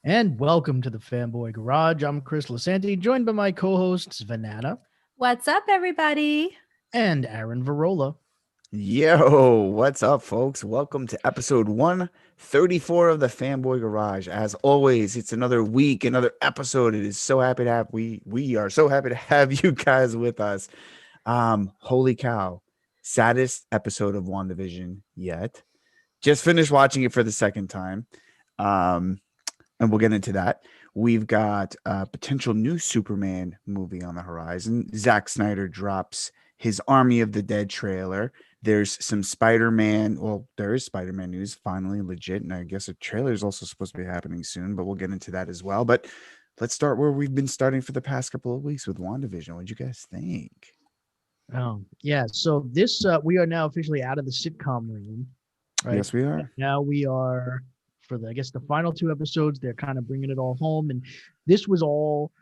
And welcome to the Fanboy Garage. I'm Chris Lasanti, joined by my co-hosts Vanana What's up, everybody? and Aaron Varola. Yo, what's up, folks? Welcome to episode 134 of the Fanboy Garage. As always, it's another week, another episode. It is so happy to have we are so happy to have you guys with us. Holy cow, saddest episode of WandaVision yet. Just finished watching it for the second time. And we'll get into that. We've got a potential new Superman movie on the horizon. Zack Snyder drops his Army of the Dead trailer. There's some Spider-Man. Well, there is Spider-Man news finally legit. And I guess a trailer is also supposed to be happening soon, but we'll get into that as well. But let's start where we've been starting for the past couple of weeks with WandaVision. What'd you guys think? Yeah. So this we are now officially out of the sitcom room. Right? Yes, we are. Now we are for the final two episodes. They're kind of bringing it all home, and this was all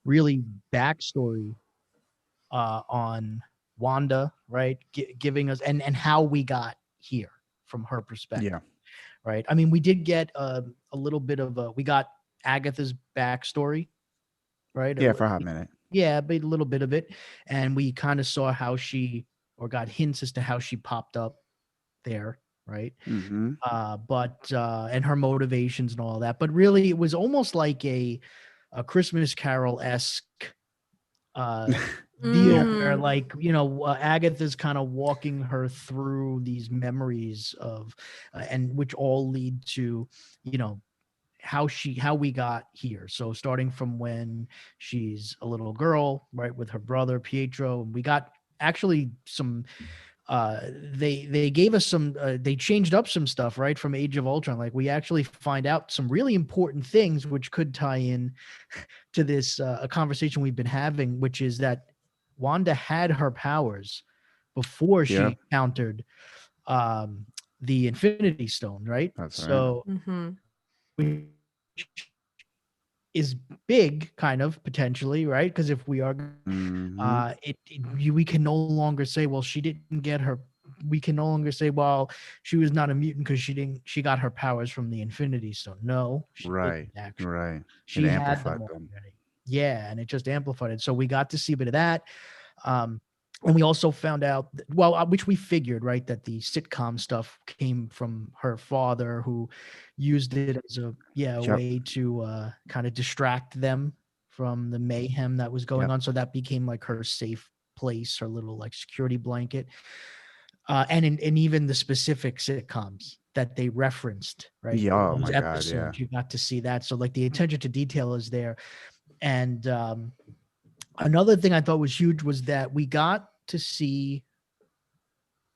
really backstory on Wanda, right? Giving us and how we got here from her perspective. Yeah. Right. I mean, we did get a little bit of we got Agatha's backstory, right? Yeah, for a hot minute. Yeah, but a little bit of it, and we kind of saw how got hints as to how she popped up there, right? Mm-hmm. And her motivations and all that. But really, it was almost like a Christmas Carol-esque deal where, like, Agatha's kind of walking her through these memories of, and which all lead to, how we got here. So starting from when she's a little girl, right, with her brother Pietro, and we got actually some they gave us some they changed up some stuff, right, from Age of Ultron. Like, we actually find out some really important things which could tie in to this a conversation we've been having, which is that Wanda had her powers before she encountered the Infinity Stone, right? That's right. So is big, kind of, potentially, right? Because if we are we can no longer say, well, she didn't get her, we can no longer say, well, she was not a mutant because she got her powers from the Infinity Stone. No, she right didn't, actually. Right She had them already. Yeah, and it just amplified it. So we got to see a bit of that. And we also found out, which we figured, right, that the sitcom stuff came from her father, who used it as a way to kind of distract them from the mayhem that was going on. So that became like her safe place, her little like security blanket. And even the specific sitcoms that they referenced, right? Yeah, oh those my episodes, God, yeah. you got to see that. So like the attention to detail is there. And another thing I thought was huge was that we got to see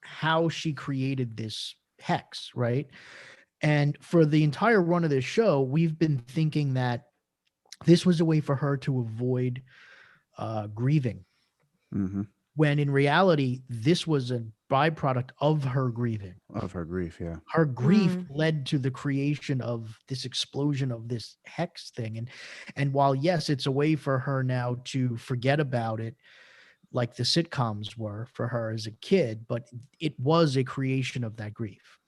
how she created this hex, right? And for the entire run of this show, we've been thinking that this was a way for her to avoid grieving. When in reality, this was a byproduct of her grieving. Of her grief, yeah. Her grief led to the creation of this explosion of this hex thing. And while, yes, it's a way for her now to forget about it, like the sitcoms were for her as a kid, but it was a creation of that grief,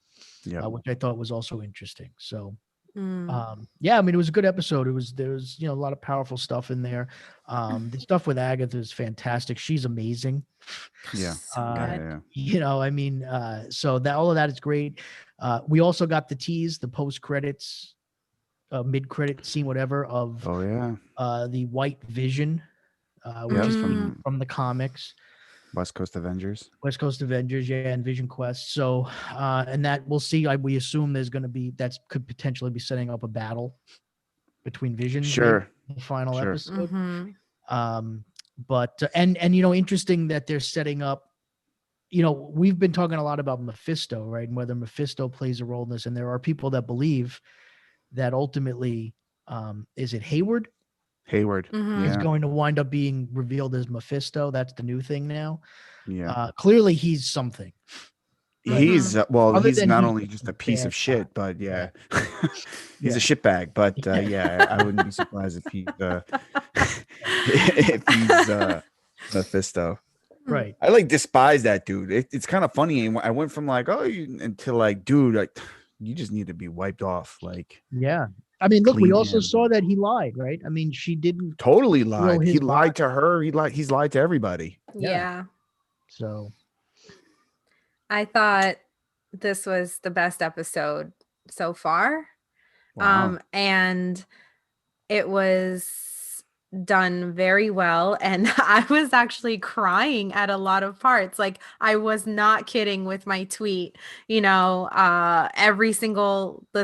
which I thought was also interesting. So, I mean, it was a good episode. There was a lot of powerful stuff in there. The stuff with Agatha is fantastic. She's amazing. Yeah. I mean, so that all of that is great. We also got the tease, the post credits, mid-credit scene, whatever, of the White Vision, which is from the comics. West Coast Avengers, and Vision Quest. So, and that we'll see. We assume there's going to be, that could potentially be setting up a battle between Vision. Sure. In the final episode. But interesting that they're setting up. We've been talking a lot about Mephisto, right, and whether Mephisto plays a role in this. And there are people that believe that ultimately, is it Hayward? Is going to wind up being revealed as Mephisto. That's the new thing now. Yeah. Clearly he's something. He's he's not only just a piece of shit, but he's a shitbag. But I wouldn't be surprised if he's Mephisto. Right. I despise that dude. It's kind of funny. I went from until dude, you just need to be wiped off. Yeah. I mean, look, we clean also him. saw that he lied, right? I mean, she didn't Totally steal lied. He his lied body. to her. He's lied to everybody. Yeah. So I thought this was the best episode so far. Wow. And it was done very well. And I was actually crying at a lot of parts. Like, I was not kidding with my tweet. The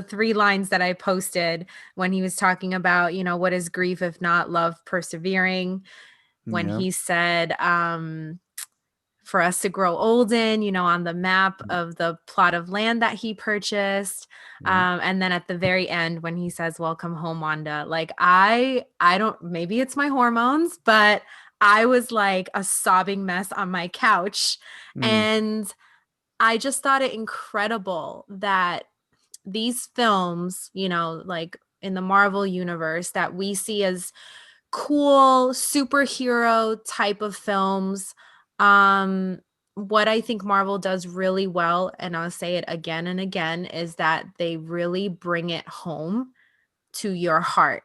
3 lines that I posted when he was talking about, what is grief if not love persevering? When Yeah. he said, for us to grow old in, on the map of the plot of land that he purchased. Yeah. And then at the very end, when he says, welcome home, Wanda, like I don't, maybe it's my hormones, but I was like a sobbing mess on my couch. Mm. And I just thought it incredible that these films, like in the Marvel universe that we see as cool superhero type of films. What I think Marvel does really well, and I'll say it again and again, is that they really bring it home to your heart.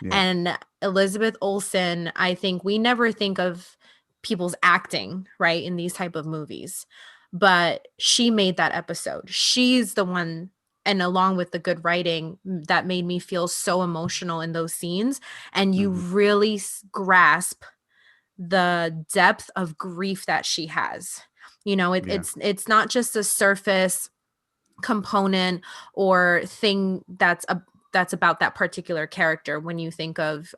Yeah. And Elizabeth Olsen, I think we never think of people's acting, right, in these type of movies, but she made that episode. She's the one, and along with the good writing, that made me feel so emotional in those scenes. And you really grasp the depth of grief that she has. It's not just a surface component or thing that's about that particular character. When you think of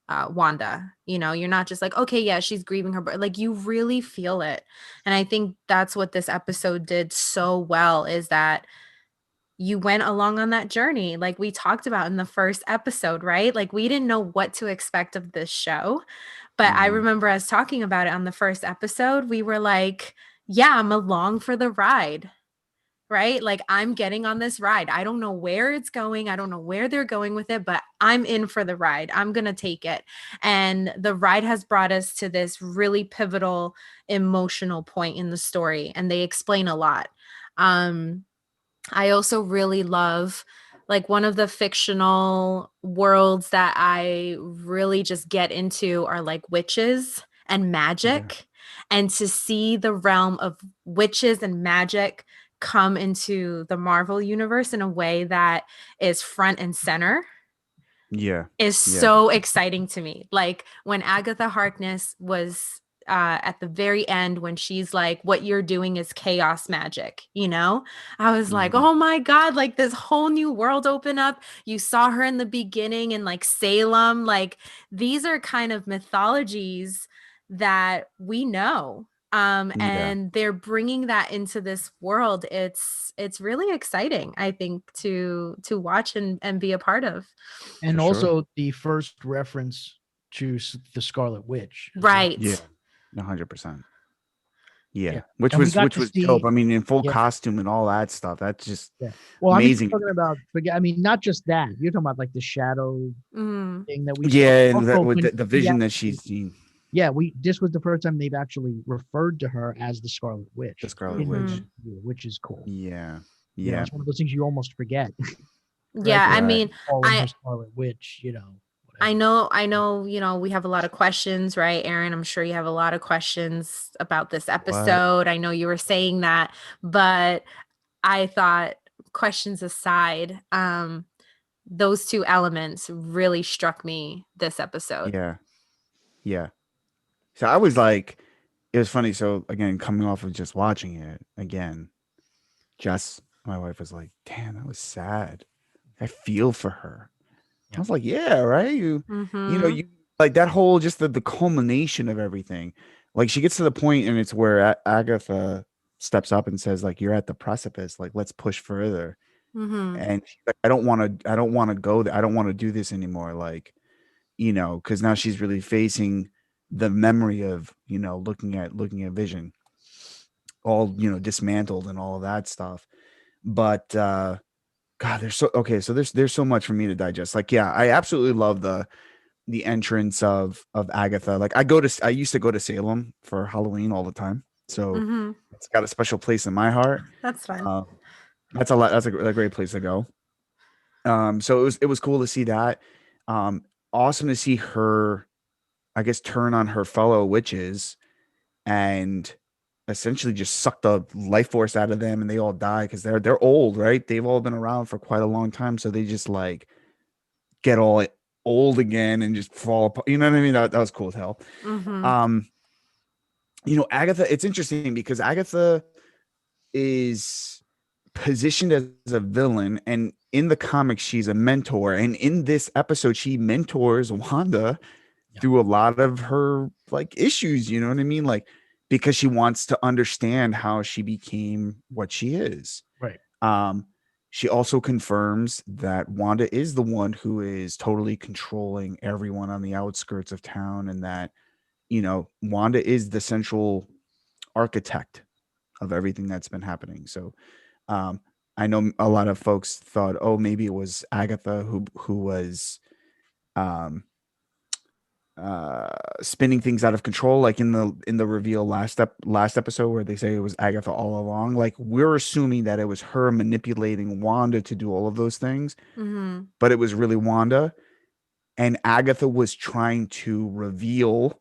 Wanda, you're not just like, okay, yeah, she's grieving her, but like you really feel it. And I think that's what this episode did so well, is that you went along on that journey, like we talked about in the first episode, right? Like we didn't know what to expect of this show. But I remember us talking about it on the first episode. We were like, yeah, I'm along for the ride, right? Like I'm getting on this ride. I don't know where it's going. I don't know where they're going with it, but I'm in for the ride. I'm going to take it. And the ride has brought us to this really pivotal emotional point in the story. And they explain a lot. I also really love, like, one of the fictional worlds that I really just get into are like witches and magic. And to see the realm of witches and magic come into the Marvel universe in a way that is front and center is so exciting to me. Like when Agatha Harkness was at the very end, when she's like, what you're doing is chaos magic, I was like, oh my God, like this whole new world open up. You saw her in the beginning in like Salem. Like these are kind of mythologies that we know. And they're bringing that into this world. It's really exciting, I think, to watch and be a part of. And also the first reference to the Scarlet Witch. Right. Yeah. 100%. Yeah. Yeah. Which And we was got to see- dope. I mean, in full Yeah. costume and all that stuff. That's just Well, amazing. I'm talking about, I mean, not just that. You're talking about like the shadow thing that we saw. and Also, with when the vision that she's seen. Yeah, this was the first time they've actually referred to her as the Scarlet Witch. The Scarlet Witch. Which is cool. Yeah. You know, it's one of those things you almost forget. Yeah, I mean, her Scarlet Witch, whatever. I know, we have a lot of questions, right, Aaron? I'm sure you have a lot of questions about this episode. I know you were saying that, but I thought, questions aside, those two elements really struck me this episode. Yeah. So I was like, it was funny. So again, coming off of just watching it again, my wife was like, damn, that was sad. I feel for her. I was like, yeah, right. You like that whole, just the culmination of everything. Like she gets to the point and it's where Agatha steps up and says, like, you're at the precipice. Like, let's push further. And she's like, I don't want to go there. I don't want to do this anymore. Like, because now she's really facing the memory of, looking at Vision all, dismantled and all of that stuff. But God, there's so much for me to digest. Like, yeah, I absolutely love the entrance of Agatha. Like I used to go to Salem for Halloween all the time. So it's got a special place in my heart. That's fine. That's a great place to go. So it was cool to see that. Awesome to see her, I guess, turn on her fellow witches and essentially just suck the life force out of them, and they all die because they're old, right? They've all been around for quite a long time, so they just like get all old again and just fall apart. You know what I mean? That was cool as hell. Mm-hmm. Agatha, it's interesting because Agatha is positioned as a villain, and in the comics she's a mentor, and in this episode she mentors Wanda through a lot of her like issues, you know what I mean? Like, because she wants to understand how she became what she is. Right. She also confirms that Wanda is the one who is totally controlling everyone on the outskirts of town, and that, Wanda is the central architect of everything that's been happening. So, I know a lot of folks thought, oh, maybe it was Agatha who was um spinning things out of control, like in the reveal last episode where they say it was Agatha all along. Like, we're assuming that it was her manipulating Wanda to do all of those things, Mm-hmm. but it was really Wanda, and Agatha was trying to reveal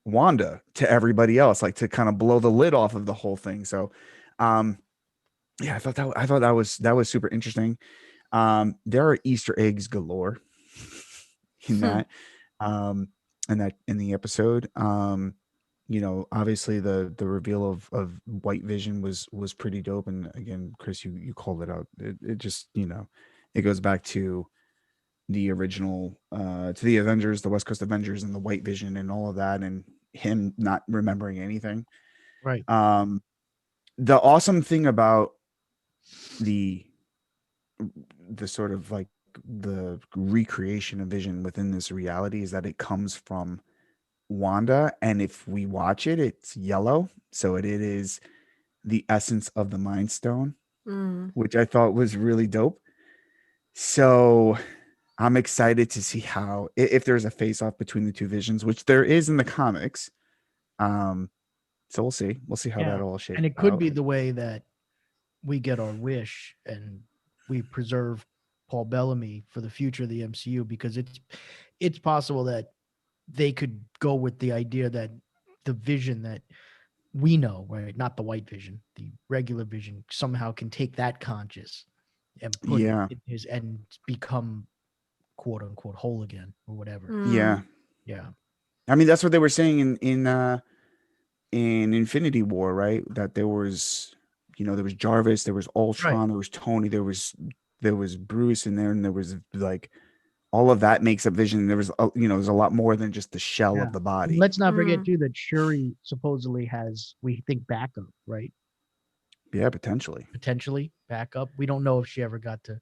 Wanda to everybody else, like to kind of blow the lid off of the whole thing. So yeah, I thought that was super interesting. There are Easter eggs galore in that in the episode. Obviously the reveal of White Vision was pretty dope, and again, Chris, you called it out. It just, it goes back to the original, to the Avengers, the West Coast Avengers, and the White Vision and all of that, and him not remembering anything. Right. The awesome thing about the sort of like the recreation of Vision within this reality is that it comes from Wanda, and if we watch it, it's yellow, so it is the essence of the Mind Stone, which I thought was really dope. So I'm excited to see how, if there's a face off between the two visions, which there is in the comics. So we'll see how that all shakes out. And it could be the way that we get our wish and we preserve Paul Bellamy for the future of the MCU, because it's possible that they could go with the idea that the Vision that we know, right, not the White Vision, the regular Vision, somehow can take that conscious and put it in his and become quote unquote whole again or whatever. Yeah. I mean, that's what they were saying in Infinity War, right? That there was, there was Jarvis, there was Ultron, there was Tony, there was Bruce in there, and there was like all of that makes up Vision. There was, there's a lot more than just the shell of the body. And let's not forget too that Shuri supposedly has, we think, backup, right? Yeah, potentially backup. We don't know if she ever got to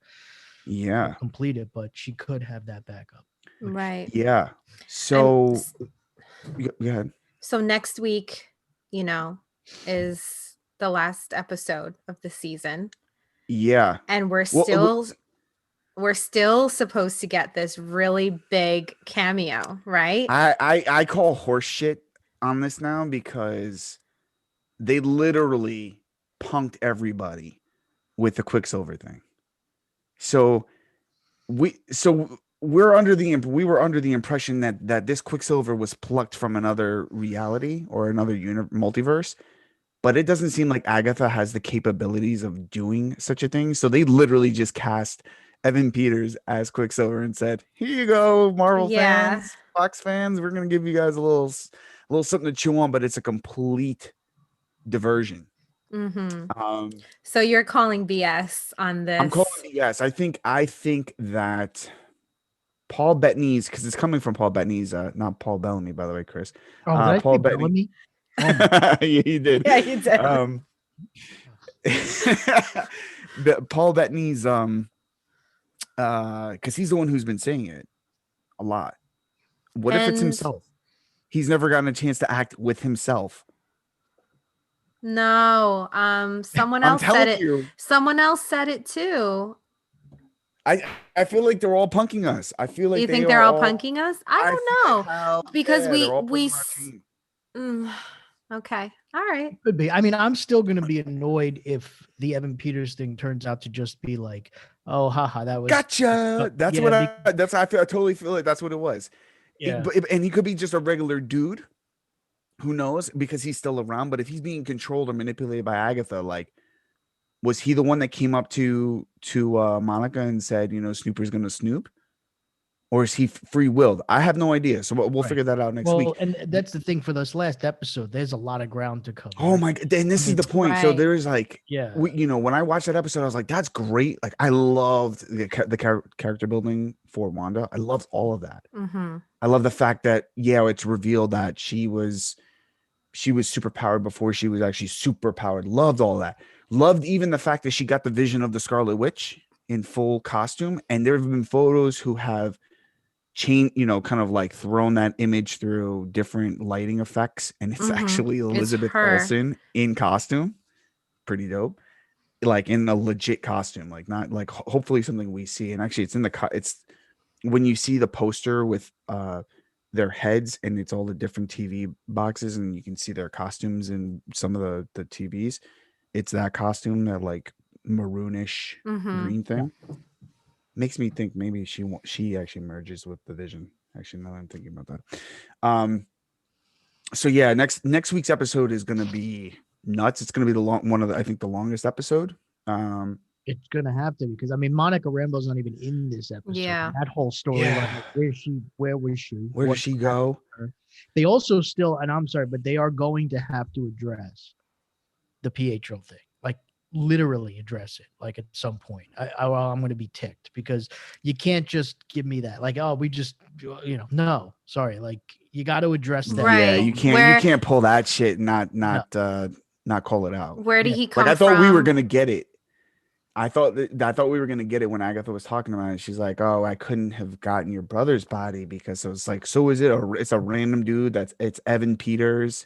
complete it, but she could have that backup. Right. Yeah. So go ahead. So next week, is the last episode of the season. Yeah. And we're still supposed to get this really big cameo, right? I call horse shit on this now, because they literally punked everybody with the Quicksilver thing. So we were under the impression that this Quicksilver was plucked from another reality or another multiverse, but it doesn't seem like Agatha has the capabilities of doing such a thing. So they literally just cast Evan Peters as Quicksilver and said, "Here you go, Marvel fans, Fox fans. We're gonna give you guys a little something to chew on, but it's a complete diversion." Mm-hmm. So you're calling BS on this? I'm calling BS. I think that Paul Bettany's, because it's coming from Paul Bettany's, not Paul Bellamy, by the way, Chris. Oh, Paul Bettany. Yeah, you did. Yeah, you did. Paul Bettany's, because he's the one who's been saying it a lot. What if it's himself? He's never gotten a chance to act with himself. No, someone else said it. Someone else said it too. I feel like they're all punking us. I feel like you think they're all punking us. I don't know, because we okay, all right. Could be. I mean, I'm still going to be annoyed if the Evan Peters thing turns out to just be like Oh, haha, that was Gotcha. That's yeah, what I feel. I totally feel like that's what it was. yeah. And he could be just a regular dude. Who knows? Because he's still around. But if he's being controlled or manipulated by Agatha, like, was he the one that came up to Monica and said, Snooper's gonna snoop, or is he free willed? I have no idea. So we'll Right. figure that out next Well, week. and that's the thing for this last episode. There's a lot of ground to cover. Oh my god! And this is the point. So Right. there is like, Yeah. when I watched that episode, I was like, that's great. Like, I loved the character building for Wanda. I loved all of that. Mm-hmm. I love the fact that it's revealed that she was super powered before she was actually super powered. Loved all that. Loved even the fact that she got the vision of the Scarlet Witch in full costume. And there have been photos who have changed, kind of like thrown that image through different lighting effects. And it's actually Elizabeth Olsen in costume. Pretty dope. Like in a legit costume, like not like hopefully something we see. And actually it's when you see the poster with their heads and it's all the different TV boxes and you can see their costumes in some of the TVs. It's that costume, that like maroonish green thing. Makes me think maybe she actually merges with the Vision. Actually, now that I'm thinking about that. So yeah, next week's episode is going to be nuts. It's going to be I think the longest episode. It's gonna have to, because I mean Monica Rambeau's not even in this episode. Yeah. That whole story, like, where was she? Where did she go? They also still, and I'm sorry, but they are going to have to address the Pietro thing. Like literally address it, like at some point. I'm gonna be ticked because you can't just give me that. Like, oh, we just no, sorry. Like you gotta address that. Right. Yeah, you can't pull that shit and not call it out. Where did he come from? Like I thought we were gonna get it. I thought we were gonna get it when Agatha was talking about it. She's like, "Oh, I couldn't have gotten your brother's body because it was like, so is it? It's a random dude it's Evan Peters,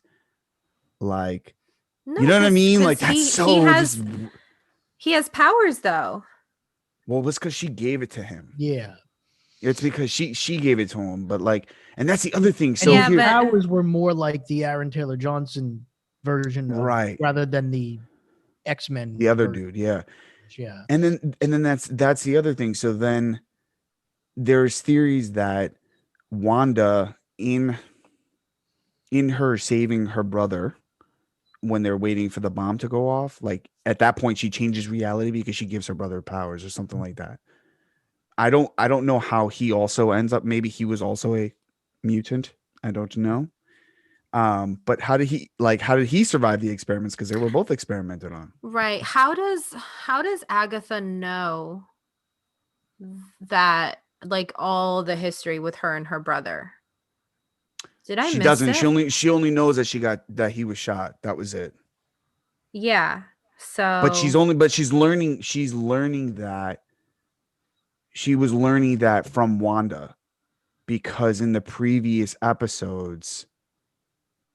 like, No, you know what I mean? Like he has powers though. Well, it's because she gave it to him. Yeah, it's because she gave it to him. But like, and that's the other thing. So and powers were more like the Aaron Taylor Johnson version, right? Rather than the X-Men. The other dude, yeah. Yeah. And then that's the other thing. So then there's theories that Wanda in her saving her brother when they're waiting for the bomb to go off, like at that point she changes reality because she gives her brother powers or something like that. I don't know how he also ends up. Maybe he was also a mutant. I don't know. But how did he survive the experiments? Because they were both experimented on. Right. How does Agatha know that, like, all the history with her and her brother? Did I miss it? She doesn't. She only knows that he was shot. That was it. Yeah. So But she's learning that she was learning that from Wanda, because in the previous episodes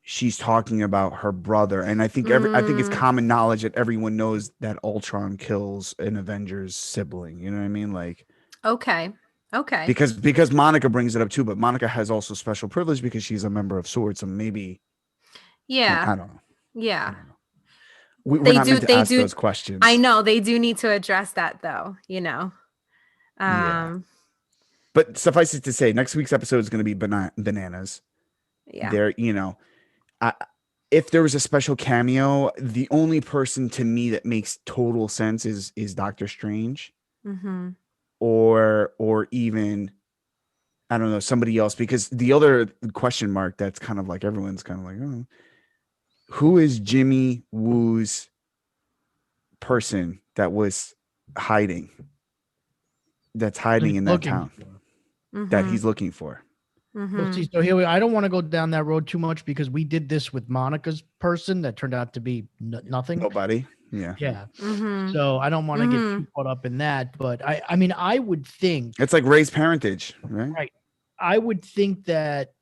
she's talking about her brother, and I think it's common knowledge that everyone knows that Ultron kills an Avengers sibling. You know what I mean? Like, okay. Because Monica brings it up too, but Monica has also special privilege because she's a member of S.W.O.R.D. So maybe, yeah, I don't know. Yeah, we're not meant to ask those questions. I know they do need to address that though. Yeah. But suffice it to say, next week's episode is going to be bananas. Yeah. There, if there was a special cameo, the only person to me that makes total sense is Doctor Strange, or even, I don't know, somebody else. Because the other question mark that's kind of like everyone's kind of like, oh, who is Jimmy Woo's person that was hiding? That's hiding in that town that he's looking for. Well, see, so here I don't want to go down that road too much because we did this with Monica's person that turned out to be nothing. Nobody. Yeah. Yeah. So I don't want to get too caught up in that, but I mean, I would think it's like Ray's parentage, right? Right. I would think that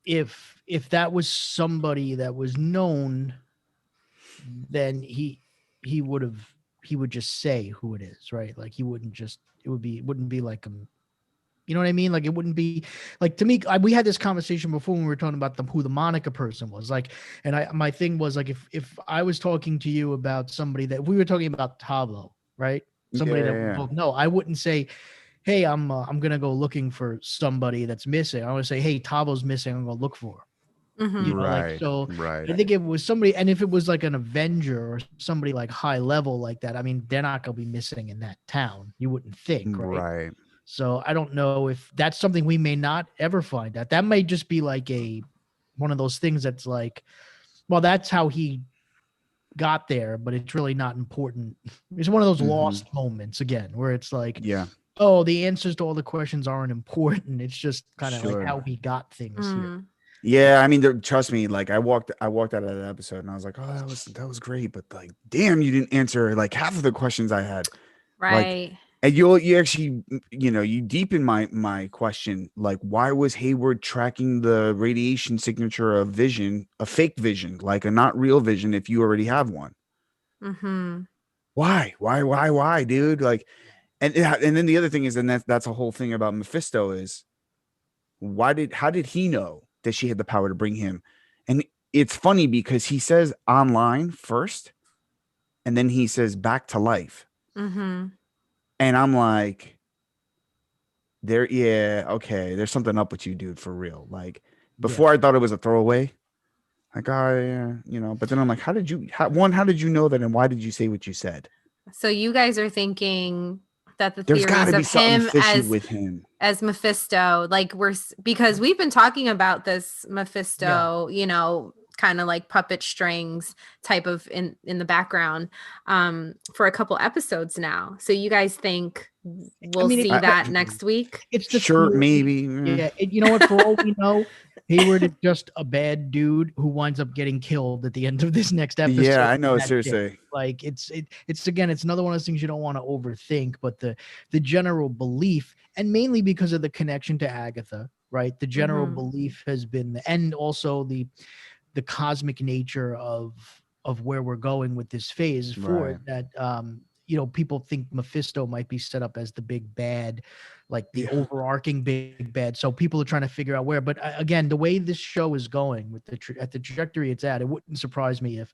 if that was somebody that was known, then he would just say who it is, right? Like he wouldn't just, it wouldn't be like you know what I mean? Like it wouldn't be like, to me, we had this conversation before when we were talking about who the Monica person was, like, and my thing was like, if I was talking to you about somebody that we were talking about Pablo, right? Somebody that we Yeah. both know. I wouldn't say, hey, I'm gonna go looking for somebody that's missing. I would say, hey, Tabo's missing. I'm gonna look for her. Mhm. You know, like, Right. so Right. I think if it was somebody, and if it was like an Avenger or somebody like high level like that, I mean, they're not gonna be missing in that town. You wouldn't think, right? Right. So I don't know if that's something we may not ever find out. That may just be like one of those things that's like, well, that's how he got there, but it's really not important. It's one of those lost moments again, where it's like, Yeah. oh, the answers to all the questions aren't important. It's just kind of like Sure. how he got things here. Mm. Yeah, I mean, trust me. Like, I walked out of that episode, and I was like, "Oh, that was great," but like, damn, you didn't answer like half of the questions I had. Like, Right. and you actually, you deepen my question. Like, why was Hayward tracking the radiation signature of Vision, a fake Vision, like a not real Vision, if you already have one? Mhm. Why, dude? Like, and then the other thing is, and that's a whole thing about Mephisto is, how did he know that she had the power to bring him? And it's funny because he says online first, and then he says back to life. Mhm. And I'm like, okay, there's something up with you, dude, for real. Like, before I thought it was a throwaway. Like, oh yeah, but then I'm like, how did you know that, and why did you say what you said? So you guys are thinking that the There's got theories to be of something him fishy with him. as Mephisto, like because we've been talking about this Mephisto, kind of like puppet strings type of in the background for a couple episodes now. So you guys think we'll see that next week? It's the Sure, theory. maybe. Yeah, you know what? For all we know, Hayward is just a bad dude who winds up getting killed at the end of this next episode. Yeah, I know. That's it. Seriously. Like it's again, it's another one of those things you don't want to overthink, but the general belief, and mainly because of the connection to Agatha, right? The general belief has been, and also the cosmic nature of where we're going with this phase for it, that people think Mephisto might be set up as the big bad, like the overarching big bad. So people are trying to figure out where. But again, the way this show is going with at the trajectory it's at, it wouldn't surprise me if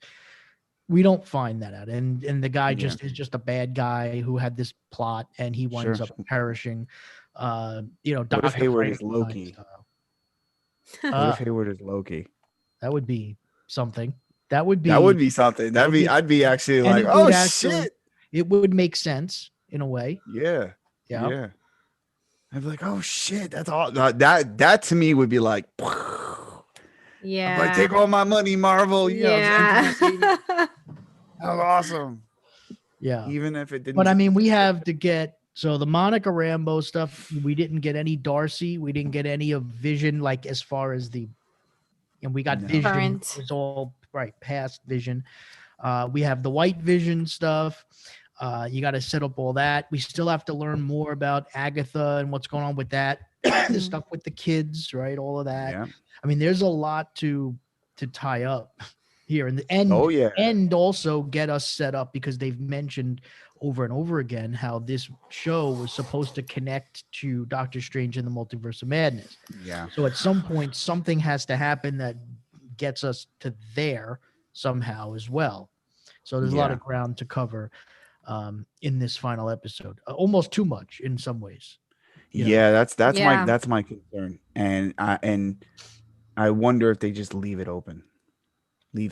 we don't find that out. And the guy just is just a bad guy who had this plot, and he winds up perishing. What Dr. if Hayward is Loki? What if Hayward is Loki? That would be something. That would be something. I'd be actually like, oh shit. It would make sense in a way. Yeah. Yeah. I'd be like, oh shit, that's all. That to me would be like, yeah. I'm like, take all my money, Marvel. Yeah. That was awesome. Yeah. Even if it didn't. But I mean, we have to get, so the Monica Rambeau stuff, we didn't get any Darcy. We didn't get any of Vision, like as far as and we got Vision. Current. It was all right past Vision. We have the White Vision stuff. You got to set up all that. We still have to learn more about Agatha and what's going on with that. The stuff with the kids, right? All of that. Yeah. I mean, there's a lot to tie up here, and and also get us set up, because they've mentioned over and over again how this show was supposed to connect to Doctor Strange in the Multiverse of Madness. Yeah. So at some point, something has to happen that gets us to there somehow as well. So there's a lot of ground to cover in this final episode, almost too much in some ways. That's my concern, and I wonder if they just leave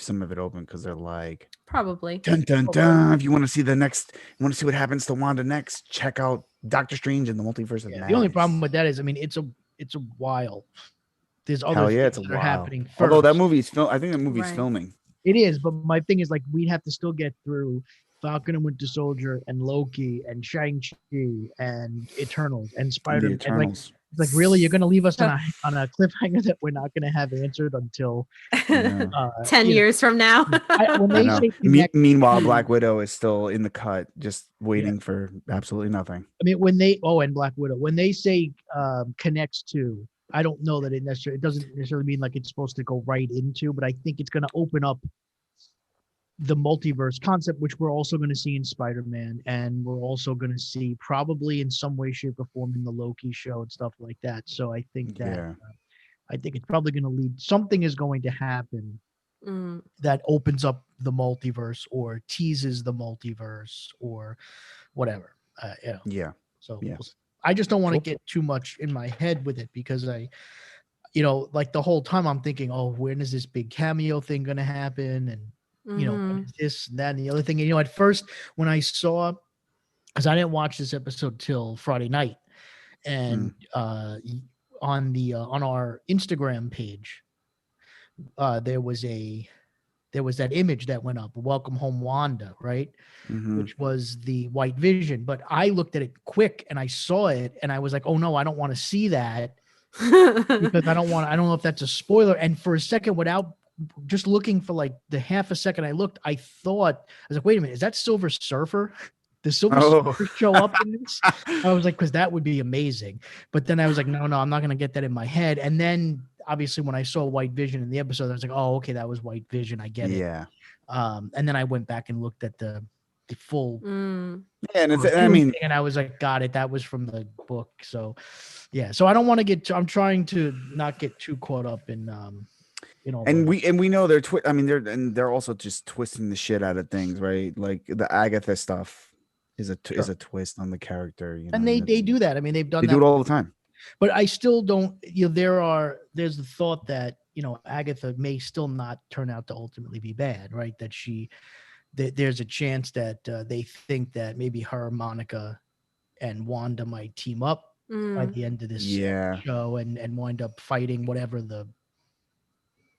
some of it open, because they're like, probably dun dun dun. If you want to see what happens to Wanda next, check out Doctor Strange in the Multiverse of Madness. The only problem with that is, I mean, it's a while. There's other things that are happening first. Although that movie's I think the movie's filming. It is, but my thing is, like, we'd have to still get through Falcon and Winter Soldier and Loki and Shang-Chi and Eternals and Spider-Man. Like, really, you're going to leave us on a cliffhanger that we're not going to have answered until 10 years from now. Meanwhile, Black Widow is still in the cut, just waiting for absolutely nothing. I mean, and Black Widow, when they say connects to, I don't know that it doesn't necessarily mean like it's supposed to go right into, but I think it's going to open up the multiverse concept, which we're also going to see in Spider-Man, and we're also going to see probably in some way, shape, or form in the Loki show and stuff like that. So I think that I think it's probably going to lead. Something is going to happen that opens up the multiverse or teases the multiverse or whatever. Yeah. So Yeah. I just don't want to Cool. get too much in my head with it because like the whole time I'm thinking, oh, when is this big cameo thing going to happen? And, when is this, and that, and the other thing. And, at first when I saw, because I didn't watch this episode till Friday night, and on our Instagram page, there was that image that went up, Welcome Home Wanda, right? Which was the White Vision. But I looked at it quick and I saw it and I was like, oh no, I don't want to see that because I don't know if that's a spoiler. And for a second, without just looking for like the half a second I looked, I was like, wait a minute, is that Silver Surfer? Does Silver Surfer show up in this? I was like, because that would be amazing. But then I was like, no, I'm not going to get that in my head. And then obviously when I saw White Vision in the episode, I was like, oh, okay, that was White Vision. I get it. Yeah. And then I went back and looked at the full. Yeah, and and I was like, got it. That was from the book. So, yeah. So I don't want to I'm trying to not get too caught up in, and we know they're also just twisting the shit out of things, right? Like the Agatha stuff is a twist on the character, and they do that. I mean, they've done they that. do it all the time. But I still don't, there's the thought that, Agatha may still not turn out to ultimately be bad, right? That there's a chance that they think that maybe her, Monica, and Wanda might team up by the end of this show and wind up fighting whatever the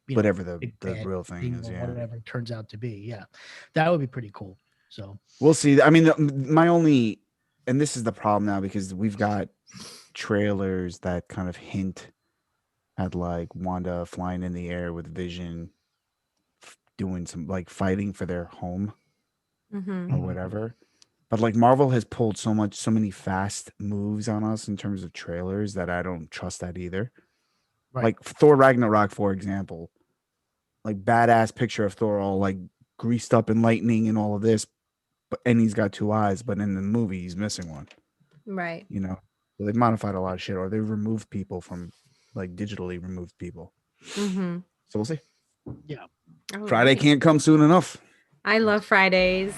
real thing is, whatever it turns out to be. Yeah, that would be pretty cool. So we'll see. I mean, and this is the problem now because we've got trailers that kind of hint at like Wanda flying in the air with Vision doing some like fighting for their home or whatever. But like Marvel has pulled so many fast moves on us in terms of trailers that I don't trust that either. Right. Like Thor Ragnarok, for example, like badass picture of Thor all like greased up in lightning and all of this, and he's got 2 eyes, but in the movie he's missing one. Right. So they've modified a lot of shit, or they've removed people from like digitally removed people. So we'll see. Yeah. Friday can't come soon enough. I love Fridays.